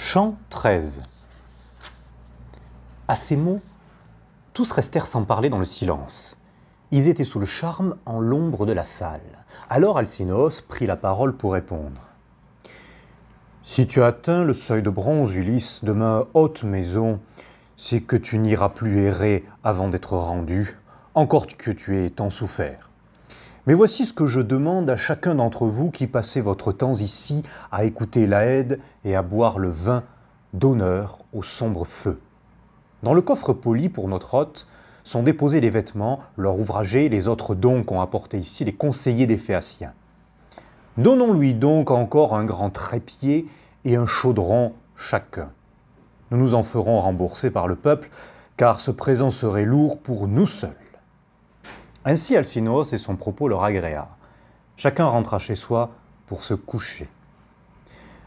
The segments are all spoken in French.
Chant 13. À ces mots, tous restèrent sans parler dans le silence. Ils étaient sous le charme, en l'ombre de la salle. Alors Alcinous prit la parole pour répondre. « Si tu atteins le seuil de bronze, Ulysse, de ma haute maison, c'est que tu n'iras plus errer avant d'être rendu, encore que tu aies tant souffert. Mais voici ce que je demande à chacun d'entre vous qui passez votre temps ici à écouter l'Aède et à boire le vin d'honneur au sombre feu. Dans le coffre poli pour notre hôte sont déposés les vêtements, leur ouvragé et les autres dons qu'ont apportés ici les conseillers des Phéaciens. Donnons-lui donc encore un grand trépied et un chaudron chacun. Nous nous en ferons rembourser par le peuple, car ce présent serait lourd pour nous seuls. » Ainsi Alcinous et son propos leur agréa. Chacun rentra chez soi pour se coucher.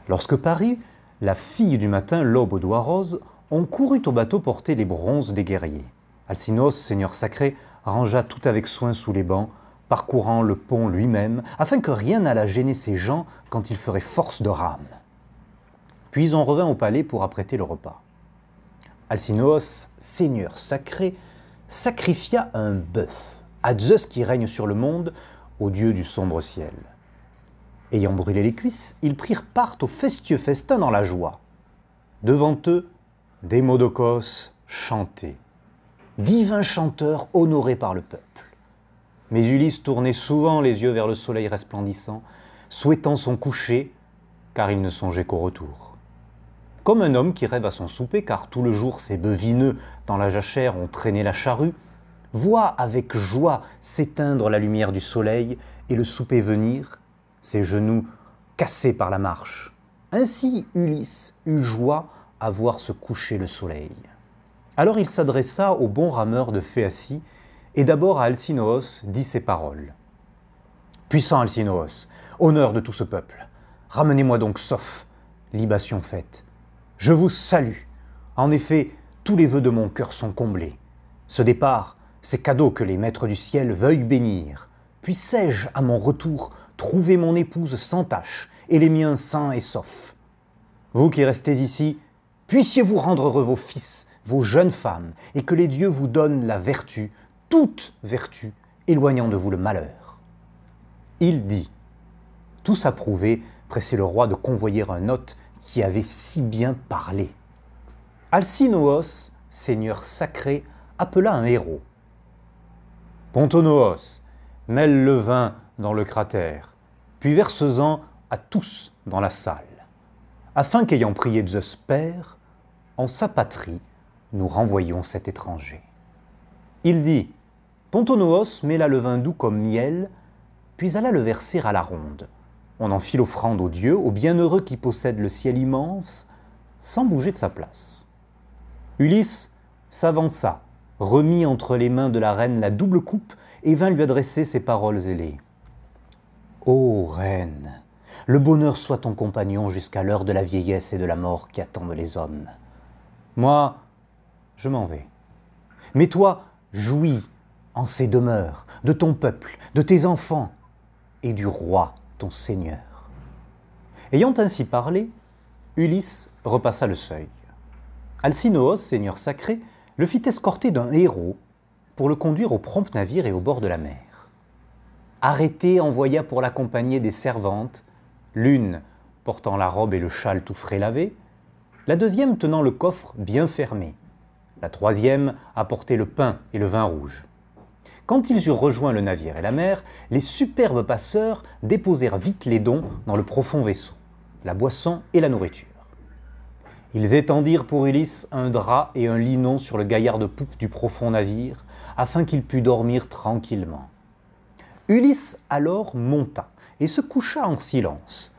Lorsque parut la fille du matin, l'aube aux doigts roses, on courut au bateau porter les bronzes des guerriers. Alcinous, seigneur sacré, rangea tout avec soin sous les bancs, parcourant le pont lui-même, afin que rien n'allât gêner ses gens quand il ferait force de rame. Puis on revint au palais pour apprêter le repas. Alcinous, seigneur sacré, sacrifia un bœuf à Zeus qui règne sur le monde, au dieu du sombre ciel. Ayant brûlé les cuisses, ils prirent part au fastueux festin dans la joie. Devant eux, Démodocos chantait. Divin chanteur honoré par le peuple. Mais Ulysse tournait souvent les yeux vers le soleil resplendissant, souhaitant son coucher, car il ne songeait qu'au retour. Comme un homme qui rêve à son souper, car tout le jour ses bœufs vineux dans la jachère ont traîné la charrue, voit avec joie s'éteindre la lumière du soleil et le souper venir, ses genoux cassés par la marche. Ainsi Ulysse eut joie à voir se coucher le soleil. Alors il s'adressa au bon rameur de Phéacie et d'abord à Alcinous dit ces paroles. « Puissant Alcinous, honneur de tout ce peuple, ramenez-moi donc sauf, libation faite. Je vous salue. En effet, tous les vœux de mon cœur sont comblés. Ce départ, c'est cadeau que les maîtres du ciel veuillent bénir. Puissé-je, à mon retour, trouver mon épouse sans tache et les miens sains et saufs. Vous qui restez ici, puissiez-vous rendre heureux vos fils, vos jeunes femmes, et que les dieux vous donnent la vertu, toute vertu, éloignant de vous le malheur. » Il dit. Tous approuvaient, pressaient le roi de convoyer un hôte qui avait si bien parlé. Alcinous, seigneur sacré, appela un héros. Pontonoos, mêle le vin dans le cratère, puis verse-en à tous dans la salle, afin qu'ayant prié Zeus Père, en sa patrie, nous renvoyions cet étranger. Il dit, Pontonoos mêla le vin doux comme miel, puis alla le verser à la ronde. On en fit l'offrande aux dieux, aux bienheureux qui possèdent le ciel immense, sans bouger de sa place. Ulysse s'avança, remit entre les mains de la reine la double coupe et vint lui adresser ces paroles ailées. « Ô reine, le bonheur soit ton compagnon jusqu'à l'heure de la vieillesse et de la mort qui attendent les hommes. Moi, je m'en vais. Mais toi, jouis en ces demeures de ton peuple, de tes enfants et du roi, ton seigneur. » Ayant ainsi parlé, Ulysse repassa le seuil. Alcinous, seigneur sacré, le fit escorter d'un héros pour le conduire au prompt navire et au bord de la mer. Arrêté envoya pour l'accompagner des servantes, l'une portant la robe et le châle tout frais lavé, la deuxième tenant le coffre bien fermé, la troisième apportait le pain et le vin rouge. Quand ils eurent rejoint le navire et la mer, les superbes passeurs déposèrent vite les dons dans le profond vaisseau, la boisson et la nourriture. Ils étendirent pour Ulysse un drap et un linon sur le gaillard de poupe du profond navire, afin qu'il pût dormir tranquillement. Ulysse alors monta et se coucha en silence.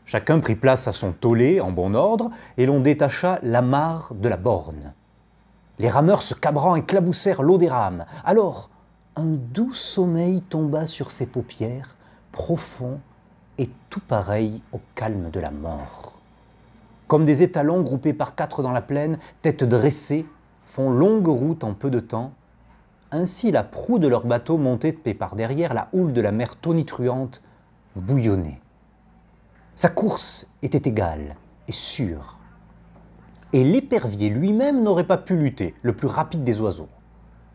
Chacun prit place à son taulet en bon ordre, et l'on détacha l'amarre de la borne. Les rameurs se cabrant éclaboussèrent l'eau des rames. Alors, un doux sommeil tomba sur ses paupières, profond et tout pareil au calme de la mort. Comme des étalons groupés par quatre dans la plaine, tête dressée, font longue route en peu de temps, ainsi la proue de leur bateau montait et par derrière la houle de la mer tonitruante bouillonnait. Sa course était égale et sûre. et l'épervier lui-même n'aurait pas pu lutter, le plus rapide des oiseaux.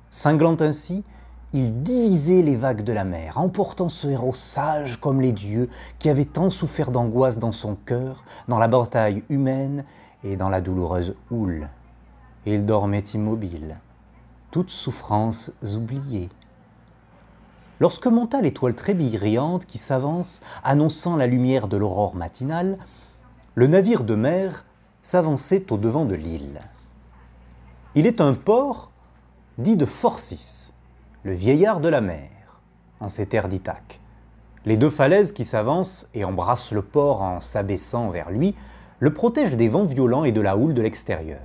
Cinglant ainsi, il divisait les vagues de la mer, emportant ce héros sage comme les dieux qui avait tant souffert d'angoisse dans son cœur, dans la bataille humaine et dans la douloureuse houle. Il dormait immobile, toutes souffrances oubliées. Lorsque monta l'étoile très brillante qui s'avance, annonçant la lumière de l'aurore matinale, le navire de mer s'avançait au-devant de l'île. Il est un port dit de Phorcys, le vieillard de la mer, en ces terres d'Ithaque. Les deux falaises qui s'avancent et embrassent le port en s'abaissant vers lui le protègent des vents violents et de la houle de l'extérieur.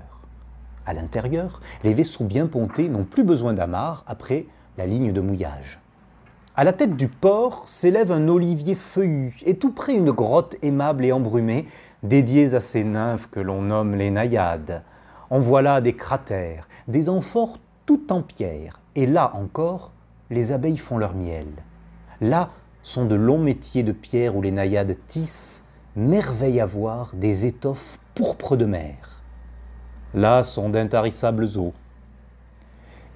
À l'intérieur, les vaisseaux bien pontés n'ont plus besoin d'amarre après la ligne de mouillage. À la tête du port s'élève un olivier feuillu et tout près une grotte aimable et embrumée dédiée à ces nymphes que l'on nomme les naïades. En voilà des cratères, des amphores tout en pierre, et là encore, les abeilles font leur miel. Là sont de longs métiers de pierre où les naïades tissent, merveille à voir, des étoffes pourpres de mer. Là sont d'intarissables eaux.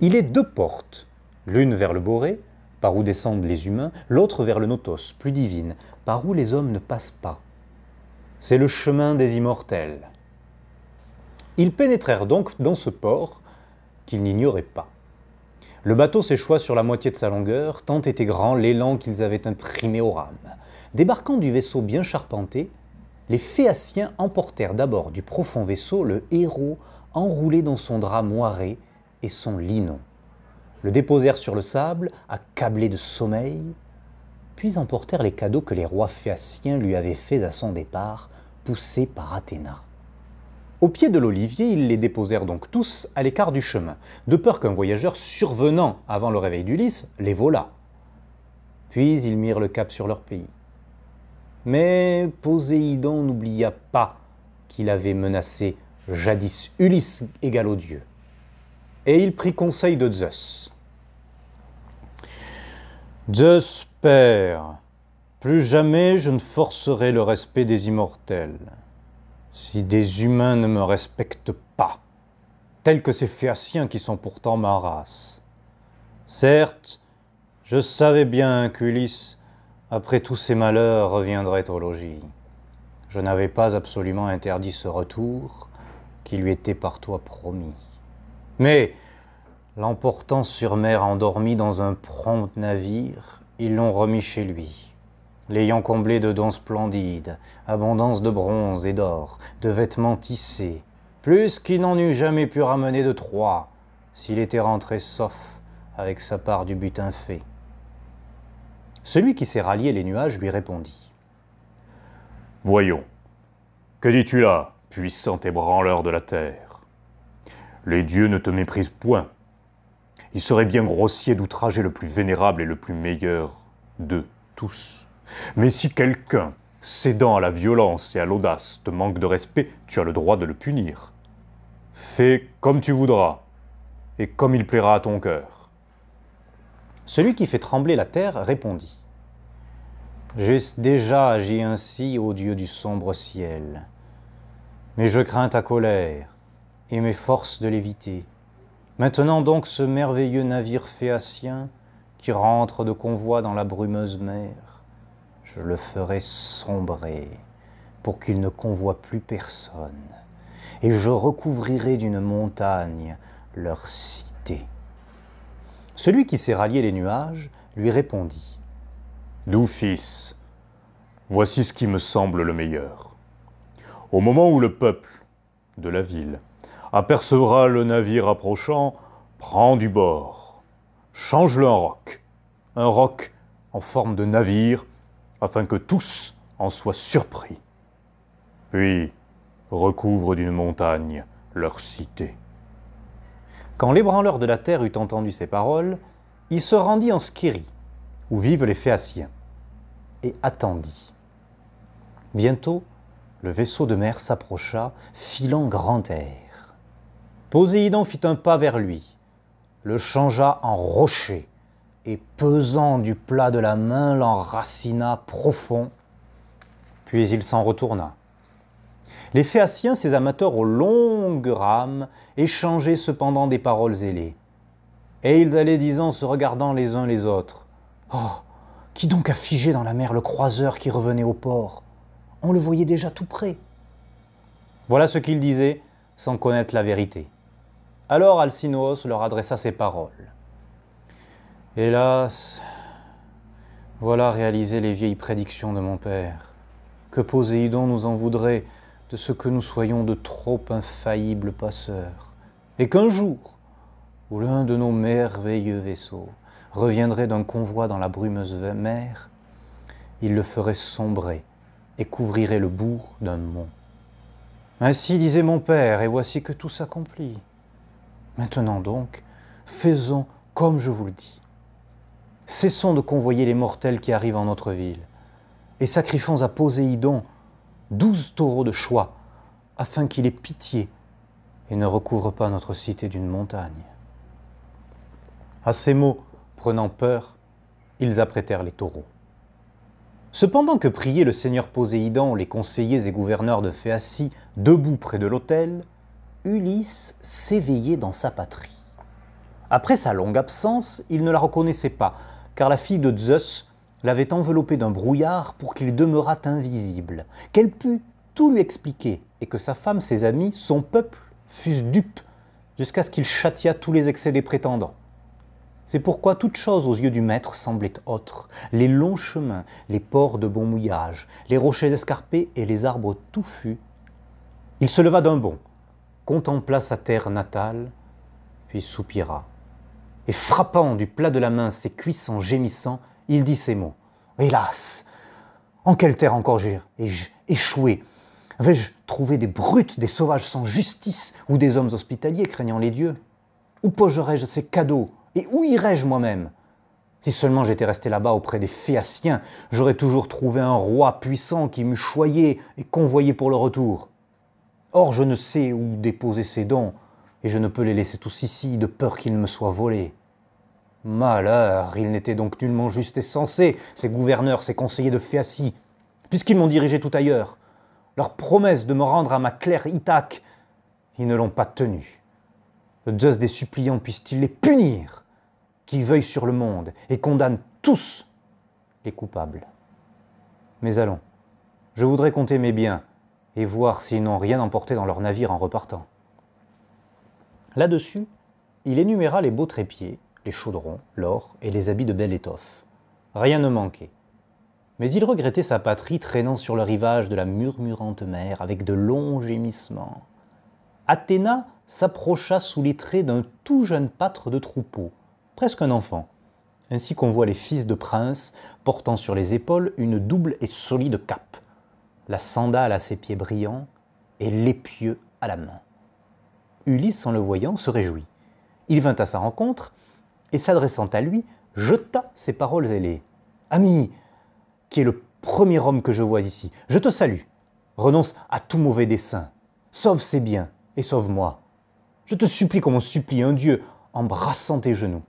Il est deux portes, l'une vers le Borée, par où descendent les humains, l'autre vers le Notos, plus divine, par où les hommes ne passent pas. C'est le chemin des immortels. Ils pénétrèrent donc dans ce port qu'ils n'ignoraient pas. Le bateau s'échoua sur la moitié de sa longueur, tant était grand l'élan qu'ils avaient imprimé aux rames. Débarquant du vaisseau bien charpenté, les Phéaciens emportèrent d'abord du profond vaisseau le héros enroulé dans son drap moiré et son linon. Le déposèrent sur le sable, accablé de sommeil, puis emportèrent les cadeaux que les rois phéaciens lui avaient faits à son départ, poussés par Athéna. Au pied de l'olivier, ils les déposèrent donc tous à l'écart du chemin, de peur qu'un voyageur survenant avant le réveil d'Ulysse les volât. Puis ils mirent le cap sur leur pays. Mais Poséidon n'oublia pas qu'il avait menacé jadis Ulysse égal aux dieux. Et il prit conseil de Zeus. Zeus, père, plus jamais je ne forcerai le respect des immortels. Si des humains ne me respectent pas, tels que ces Phéaciens qui sont pourtant ma race. Certes, je savais bien qu'Ulysse, après tous ses malheurs, reviendrait au logis. Je n'avais pas absolument interdit ce retour qui lui était par toi promis. Mais, l'emportant sur mer endormi dans un prompt navire, ils l'ont remis chez lui. L'ayant comblé de dons splendides, abondance de bronze et d'or, de vêtements tissés, plus qu'il n'en eût jamais pu ramener de Troie, s'il était rentré sauf avec sa part du butin fait. Celui qui s'est rallié les nuages lui répondit. « Voyons, que dis-tu là, puissant ébranleur de la terre? Les dieux ne te méprisent point. Il serait bien grossier d'outrager le plus vénérable et le plus meilleur d'eux tous. Mais si quelqu'un, cédant à la violence et à l'audace, te manque de respect, tu as le droit de le punir. Fais comme tu voudras, et comme il plaira à ton cœur. » Celui qui fait trembler la terre répondit. « J'ai déjà agi ainsi, ô Dieu du sombre ciel. Mais je crains ta colère, et m'efforce de l'éviter. Maintenant donc ce merveilleux navire phéacien, qui rentre de convoi dans la brumeuse mer, je le ferai sombrer, pour qu'il ne convoie plus personne, et je recouvrirai d'une montagne leur cité. » Celui qui s'est rallié les nuages lui répondit. « Doux fils, voici ce qui me semble le meilleur. Au moment où le peuple de la ville apercevra le navire approchant, prends du bord, change-le en roc en forme de navire, afin que tous en soient surpris. Puis recouvre d'une montagne leur cité. » Quand l'ébranleur de la terre eut entendu ces paroles, il se rendit en Scérie, où vivent les Phéaciens, et attendit. Bientôt, le vaisseau de mer s'approcha, filant grand air. Poséidon fit un pas vers lui, le changea en rocher, et pesant du plat de la main, l'enracina profond, puis il s'en retourna. Les Phéaciens, ces amateurs aux longues rames, échangeaient cependant des paroles ailées. Et ils allaient disant, se regardant les uns les autres, « Oh, qui donc a figé dans la mer le croiseur qui revenait au port? On le voyait déjà tout près. » Voilà ce qu'ils disaient, sans connaître la vérité. Alors Alcinous leur adressa ces paroles. « Hélas, voilà réaliser les vieilles prédictions de mon père. Que Poséidon nous en voudrait de ce que nous soyons de trop infaillibles passeurs, et qu'un jour, où l'un de nos merveilleux vaisseaux reviendrait d'un convoi dans la brumeuse mer, il le ferait sombrer et couvrirait le bourg d'un mont. Ainsi disait mon père, et voici que tout s'accomplit. Maintenant donc, faisons comme je vous le dis. Cessons de convoyer les mortels qui arrivent en notre ville, et sacrifions à Poséidon 12 taureaux de choix, afin qu'il ait pitié et ne recouvre pas notre cité d'une montagne. » À ces mots, prenant peur, ils apprêtèrent les taureaux. Cependant que priait le seigneur Poséidon, les conseillers et gouverneurs de Phéacie, debout près de l'autel, Ulysse s'éveillait dans sa patrie. Après sa longue absence, il ne la reconnaissait pas, car la fille de Zeus l'avait enveloppé d'un brouillard pour qu'il demeurât invisible, qu'elle pût tout lui expliquer, et que sa femme, ses amis, son peuple fussent dupes, jusqu'à ce qu'il châtiât tous les excès des prétendants. C'est pourquoi toute chose aux yeux du maître semblait autre, les longs chemins, les ports de bon mouillage, les rochers escarpés et les arbres touffus. Il se leva d'un bond, contempla sa terre natale, puis soupira, et frappant du plat de la main ses cuisses en gémissant, il dit ces mots. « Hélas, en quelle terre encore ai-je échoué? Vais-je trouver des brutes, des sauvages sans justice, ou des hommes hospitaliers craignant les dieux? Où poserai-je ces cadeaux, et où irai-je moi-même? Si seulement j'étais resté là-bas auprès des Phéaciens, j'aurais toujours trouvé un roi puissant qui m'eût choyé et convoyé pour le retour. Or je ne sais où déposer ces dons, et je ne peux les laisser tous ici de peur qu'ils me soient volés. Malheur, ils n'étaient donc nullement justes et sensés, ces gouverneurs, ces conseillers de Phéacie, puisqu'ils m'ont dirigé tout ailleurs. Leur promesse de me rendre à ma claire Ithaque, ils ne l'ont pas tenue. Le Zeus des suppliants puisse-t-il les punir, qui veuillent sur le monde et condamnent tous les coupables. Mais allons, je voudrais compter mes biens et voir s'ils n'ont rien emporté dans leur navire en repartant. » Là-dessus, il énuméra les beaux trépieds, les chaudrons, l'or et les habits de belle étoffe. Rien ne manquait. Mais il regrettait sa patrie traînant sur le rivage de la murmurante mer avec de longs gémissements. Athéna s'approcha sous les traits d'un tout jeune pâtre de troupeau, presque un enfant, ainsi qu'on voit les fils de princes portant sur les épaules une double et solide cape, la sandale à ses pieds brillants et l'épieu à la main. Ulysse, en le voyant, se réjouit. Il vint à sa rencontre et, s'adressant à lui, jeta ces paroles ailées. « Ami, qui est le premier homme que je vois ici, je te salue. Renonce à tout mauvais dessein. Sauve ses biens et sauve-moi. Je te supplie comme on supplie un dieu, embrassant tes genoux.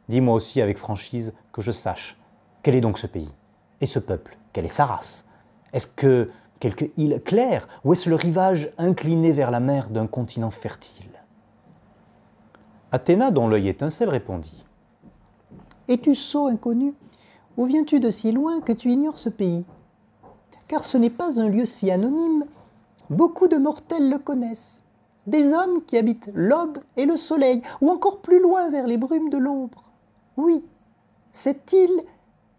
Dis-moi aussi avec franchise que je sache. Quel est donc ce pays? Et ce peuple, quelle est sa race? Est-ce que quelque île claire ou est-ce le rivage incliné vers la mer d'un continent fertile ?» Athéna, dont l'œil étincelle, répondit. « Es-tu sot, inconnu? Où viens-tu de si loin que tu ignores ce pays? Car ce n'est pas un lieu si anonyme. Beaucoup de mortels le connaissent. Des hommes qui habitent l'aube et le soleil, ou encore plus loin vers les brumes de l'ombre. Oui, cette île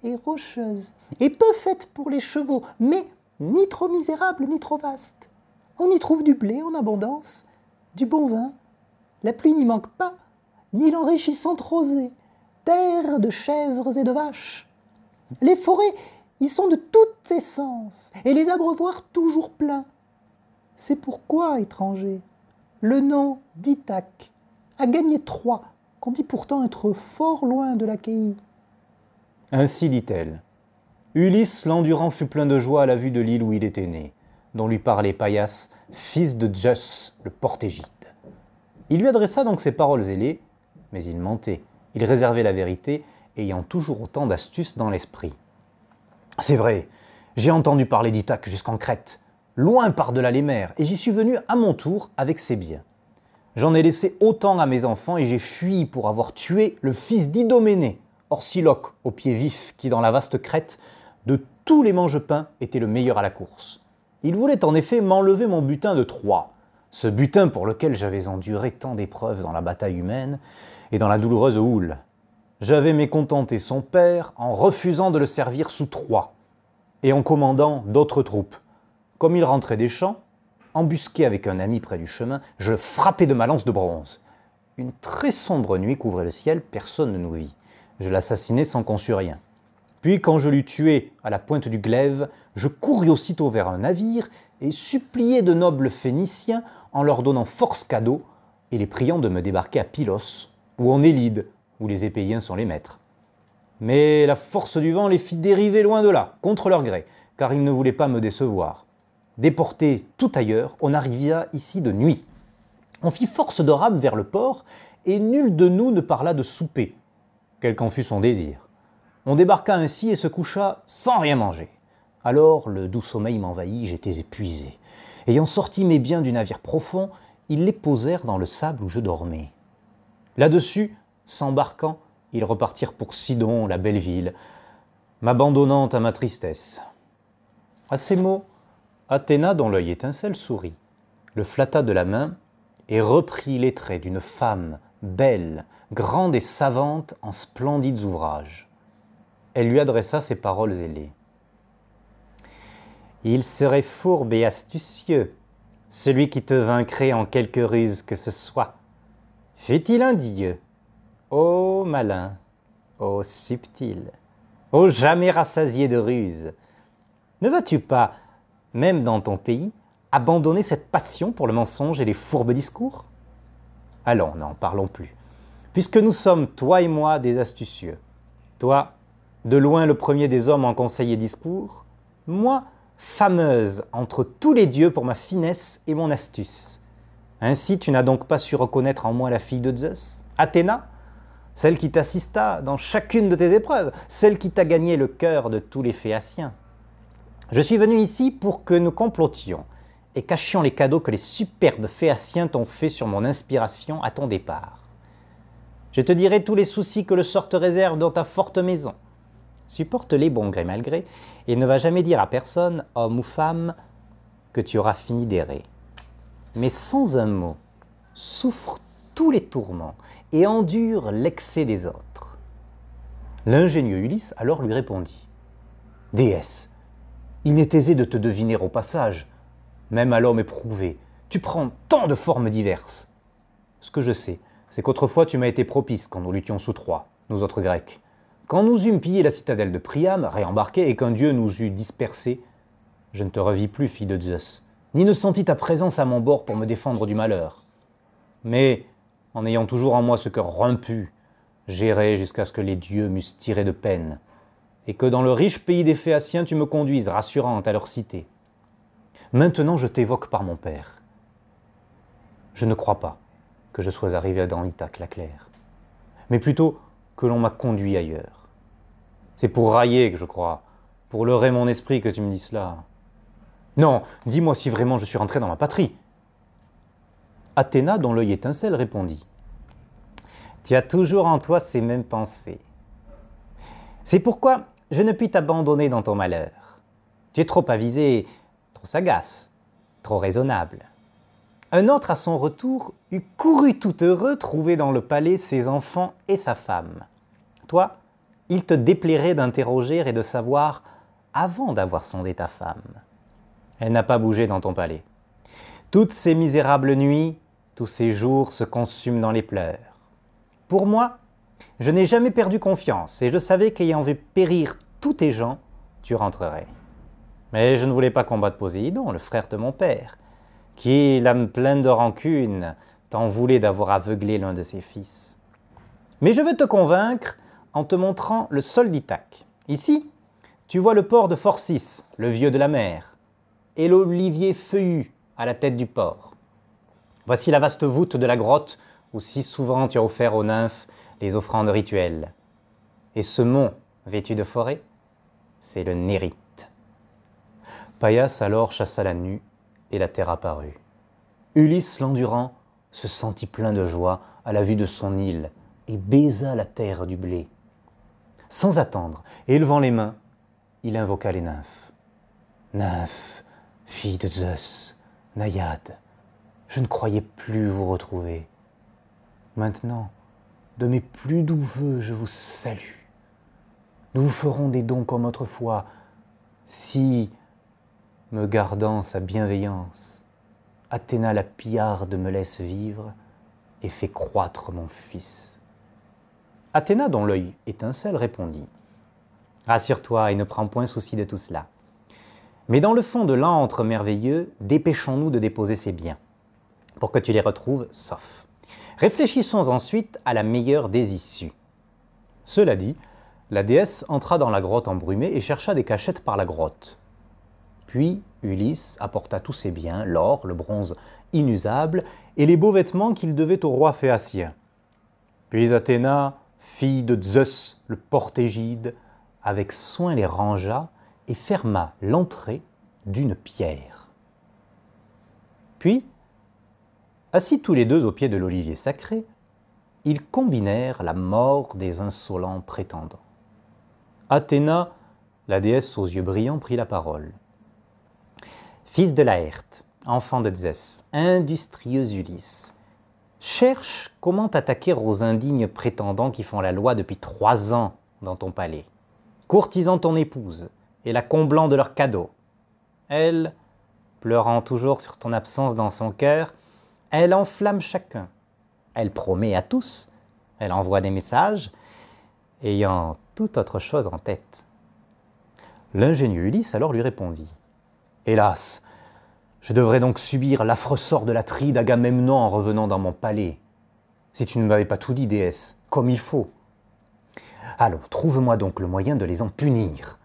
est rocheuse et peu faite pour les chevaux, mais ni trop misérable ni trop vaste. On y trouve du blé en abondance, du bon vin. La pluie n'y manque pas, ni l'enrichissante rosée, terre de chèvres et de vaches. Les forêts y sont de toute essence, et les abreuvoirs toujours pleins. C'est pourquoi, étranger, le nom d'Ithaque a gagné Troie, qu'on dit pourtant être fort loin de l'Achaïe. » Ainsi dit-elle. Ulysse l'endurant fut plein de joie à la vue de l'île où il était né, dont lui parlait Paias, fils de Zeus, le porte-égide. Il lui adressa donc ces paroles ailées, mais il mentait. Il réservait la vérité, ayant toujours autant d'astuce dans l'esprit. « C'est vrai, j'ai entendu parler d'Ithaque jusqu'en Crète, loin par-delà les mers, et j'y suis venu à mon tour avec ses biens. J'en ai laissé autant à mes enfants, et j'ai fui pour avoir tué le fils d'Idoménée, Orsiloque, au pied vif, qui dans la vaste Crète, de tous les mange-pains, était le meilleur à la course. Il voulait en effet m'enlever mon butin de Troie, ce butin pour lequel j'avais enduré tant d'épreuves dans la bataille humaine et dans la douloureuse houle. J'avais mécontenté son père en refusant de le servir sous Troie et en commandant d'autres troupes. Comme il rentrait des champs, embusqué avec un ami près du chemin, je le frappai de ma lance de bronze. Une très sombre nuit couvrait le ciel, personne ne nous vit. Je l'assassinai sans qu'on sût rien. Puis, quand je l'eus tué à la pointe du glaive, je courus aussitôt vers un navire et suppliai de nobles Phéniciens en leur donnant force cadeau et les priant de me débarquer à Pylos ou en Élide, où les Épéiens sont les maîtres. Mais la force du vent les fit dériver loin de là, contre leur gré, car ils ne voulaient pas me décevoir. Déportés tout ailleurs, on arriva ici de nuit. On fit force de rame vers le port, et nul de nous ne parla de souper, quel qu'en fût son désir. On débarqua ainsi et se coucha sans rien manger. Alors le doux sommeil m'envahit, j'étais épuisé. Ayant sorti mes biens du navire profond, ils les posèrent dans le sable où je dormais. Là-dessus, s'embarquant, ils repartirent pour Sidon, la belle ville, m'abandonnant à ma tristesse. À ces mots, Athéna, dont l'œil étincelle, sourit, le flatta de la main et reprit les traits d'une femme belle, grande et savante en splendides ouvrages. Elle lui adressa ces paroles ailées. « Il serait fourbe et astucieux, celui qui te vaincrait en quelque ruse que ce soit. Fût-il un dieu, ô malin, ô subtil, ô jamais rassasié de ruse, ne vas-tu pas, même dans ton pays, abandonner cette passion pour le mensonge et les fourbes discours? Allons, n'en parlons plus, puisque nous sommes, toi et moi, des astucieux. Toi, de loin le premier des hommes en conseil et discours, moi, fameuse entre tous les dieux pour ma finesse et mon astuce. Ainsi, tu n'as donc pas su reconnaître en moi la fille de Zeus, Athéna, celle qui t'assista dans chacune de tes épreuves, celle qui t'a gagné le cœur de tous les Phéaciens. Je suis venu ici pour que nous complotions et cachions les cadeaux que les superbes Phéaciens t'ont faits sur mon inspiration à ton départ. Je te dirai tous les soucis que le sort te réserve dans ta forte maison. Supporte-les bon gré mal gré, et ne va jamais dire à personne, homme ou femme, que tu auras fini d'errer. Mais sans un mot, souffre tous les tourments et endure l'excès des autres. L'ingénieux Ulysse alors lui répondit. Déesse, il est aisé de te deviner au passage, même à l'homme éprouvé, tu prends tant de formes diverses. Ce que je sais, c'est qu'autrefois tu m'as été propice quand nous luttions sous Troie, nous autres Grecs. Quand nous eûmes pillé la citadelle de Priam, réembarqué, et qu'un dieu nous eût dispersés, je ne te revis plus, fille de Zeus, ni ne sentis ta présence à mon bord pour me défendre du malheur. Mais, en ayant toujours en moi ce cœur rompu, j'errai jusqu'à ce que les dieux m'eussent tiré de peine, et que dans le riche pays des Phéaciens tu me conduises rassurante à leur cité. Maintenant je t'évoque par mon père. Je ne crois pas que je sois arrivé dans Ithaque la claire, mais plutôt que l'on m'a conduit ailleurs. C'est pour railler que je crois, pour leurrer mon esprit que tu me dis cela. Non, dis-moi si vraiment je suis rentré dans ma patrie. Athéna, dont l'œil étincelle, répondit. Tu as toujours en toi ces mêmes pensées. C'est pourquoi je ne puis t'abandonner dans ton malheur. Tu es trop avisé, trop sagace, trop raisonnable. Un autre, à son retour, eût couru tout heureux trouver dans le palais ses enfants et sa femme. Toi, il te déplairait d'interroger et de savoir avant d'avoir sondé ta femme. Elle n'a pas bougé dans ton palais. Toutes ces misérables nuits, tous ces jours se consument dans les pleurs. Pour moi, je n'ai jamais perdu confiance et je savais qu'ayant vu périr tous tes gens, tu rentrerais. Mais je ne voulais pas combattre Poséidon, le frère de mon père, qui, l'âme pleine de rancune, t'en voulait d'avoir aveuglé l'un de ses fils. Mais je veux te convaincre en te montrant le sol d'Ithaque. Ici, tu vois le port de Phorcys, le vieux de la mer, et l'olivier feuillu à la tête du port. Voici la vaste voûte de la grotte où si souvent tu as offert aux nymphes les offrandes rituelles. Et ce mont vêtu de forêt, c'est le Nérite. Paias alors chassa la nue et la terre apparut. Ulysse l'endurant se sentit plein de joie à la vue de son île et baisa la terre du blé. Sans attendre, élevant les mains, il invoqua les nymphes. Nymphes, filles de Zeus, naïades, je ne croyais plus vous retrouver. Maintenant, de mes plus doux vœux, je vous salue. Nous vous ferons des dons comme autrefois, si, me gardant sa bienveillance, Athéna la pillarde me laisse vivre et fait croître mon fils. Athéna, dont l'œil étincelle, répondit « Rassure-toi et ne prends point souci de tout cela. Mais dans le fond de l'antre merveilleux, dépêchons-nous de déposer ces biens, pour que tu les retrouves saufs. Réfléchissons ensuite à la meilleure des issues. » Cela dit, la déesse entra dans la grotte embrumée et chercha des cachettes par la grotte. Puis Ulysse apporta tous ses biens, l'or, le bronze inusable et les beaux vêtements qu'il devait au roi phéacien. Puis Athéna, fille de Zeus, le porte-égide, avec soin les rangea et ferma l'entrée d'une pierre. Puis, assis tous les deux au pied de l'olivier sacré, ils combinèrent la mort des insolents prétendants. Athéna, la déesse aux yeux brillants, prit la parole. « Fils de Laërte, enfant de Zeus, industrieux Ulysse, cherche comment t'attaquer aux indignes prétendants qui font la loi depuis 3 ans dans ton palais, courtisant ton épouse et la comblant de leurs cadeaux. Elle, pleurant toujours sur ton absence dans son cœur, elle enflamme chacun. Elle promet à tous, elle envoie des messages, ayant toute autre chose en tête. » L'ingénieux Ulysse alors lui répondit. « Hélas, je devrais donc subir l'affreux sort de l'Atride Agamemnon en revenant dans mon palais. Si tu ne m'avais pas tout dit, déesse, comme il faut. Allons, trouve-moi donc le moyen de les en punir.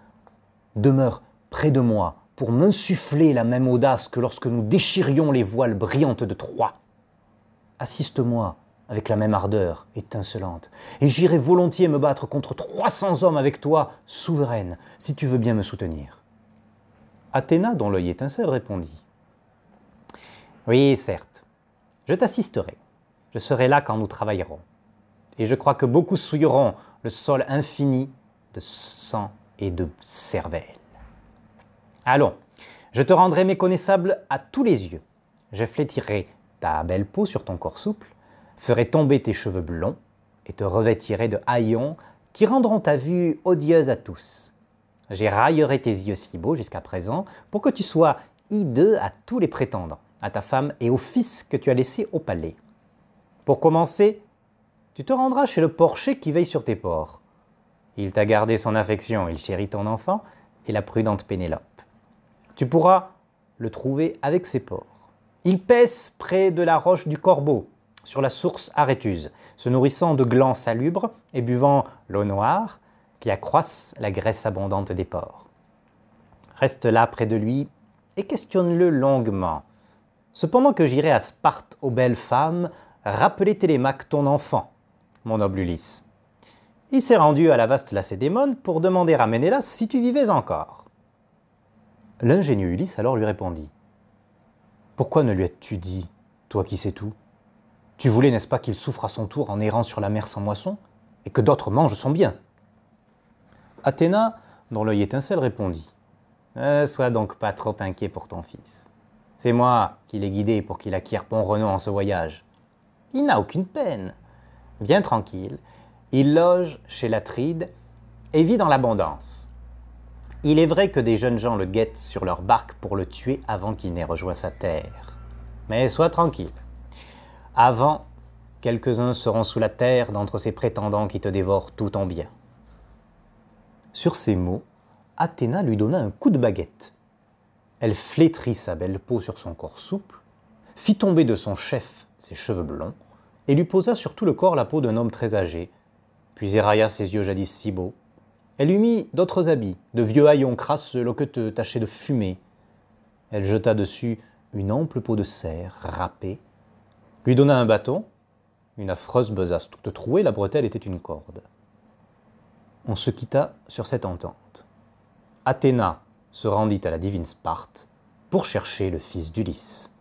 Demeure près de moi pour m'insuffler la même audace que lorsque nous déchirions les voiles brillantes de Troie. Assiste-moi avec la même ardeur étincelante, et j'irai volontiers me battre contre 300 hommes avec toi, souveraine, si tu veux bien me soutenir. » Athéna, dont l'œil étincelle, répondit. « Oui, certes, je t'assisterai. Je serai là quand nous travaillerons. Et je crois que beaucoup souilleront le sol infini de sang et de cervelle. Allons, je te rendrai méconnaissable à tous les yeux. Je flétirai ta belle peau sur ton corps souple, ferai tomber tes cheveux blonds et te revêtirai de haillons qui rendront ta vue odieuse à tous. J'éraillerai tes yeux si beaux jusqu'à présent pour que tu sois hideux à tous les prétendants, à ta femme et au fils que tu as laissé au palais. Pour commencer, tu te rendras chez le porcher qui veille sur tes porcs. Il t'a gardé son affection, il chérit ton enfant et la prudente Pénélope. Tu pourras le trouver avec ses porcs. Il paisse près de la roche du Corbeau, sur la source Aréthuse, se nourrissant de glands salubres et buvant l'eau noire qui accroissent la graisse abondante des porcs. Reste là près de lui et questionne-le longuement. Cependant que j'irai à Sparte aux belles femmes, rappeler Télémaque ton enfant, mon noble Ulysse. Il s'est rendu à la vaste Lacédémone pour demander à Ménélas si tu vivais encore. » L'ingénieux Ulysse alors lui répondit. « Pourquoi ne lui as-tu dit, toi qui sais tout? Tu voulais, n'est-ce pas, qu'il souffre à son tour en errant sur la mer sans moisson, et que d'autres mangent son bien ?» Athéna, dont l'œil étincelle, répondit. « Sois donc pas trop inquiet pour ton fils. C'est moi qui l'ai guidé pour qu'il acquiert bon renom en ce voyage. Il n'a aucune peine. Bien tranquille, il loge chez l'Atride et vit dans l'abondance. Il est vrai que des jeunes gens le guettent sur leur barque pour le tuer avant qu'il n'ait rejoint sa terre. Mais sois tranquille. Avant, quelques-uns seront sous la terre d'entre ces prétendants qui te dévorent tout ton bien. » Sur ces mots, Athéna lui donna un coup de baguette. Elle flétrit sa belle peau sur son corps souple, fit tomber de son chef ses cheveux blonds et lui posa sur tout le corps la peau d'un homme très âgé, puis érailla ses yeux jadis si beaux. Elle lui mit d'autres habits, de vieux haillons crasseux, loqueteux, tachés de fumée. Elle jeta dessus une ample peau de cerf râpée, lui donna un bâton, une affreuse besace toute trouée, la bretelle était une corde. On se quitta sur cette entente. Athéna se rendit à la divine Sparte, pour chercher le fils d'Ulysse.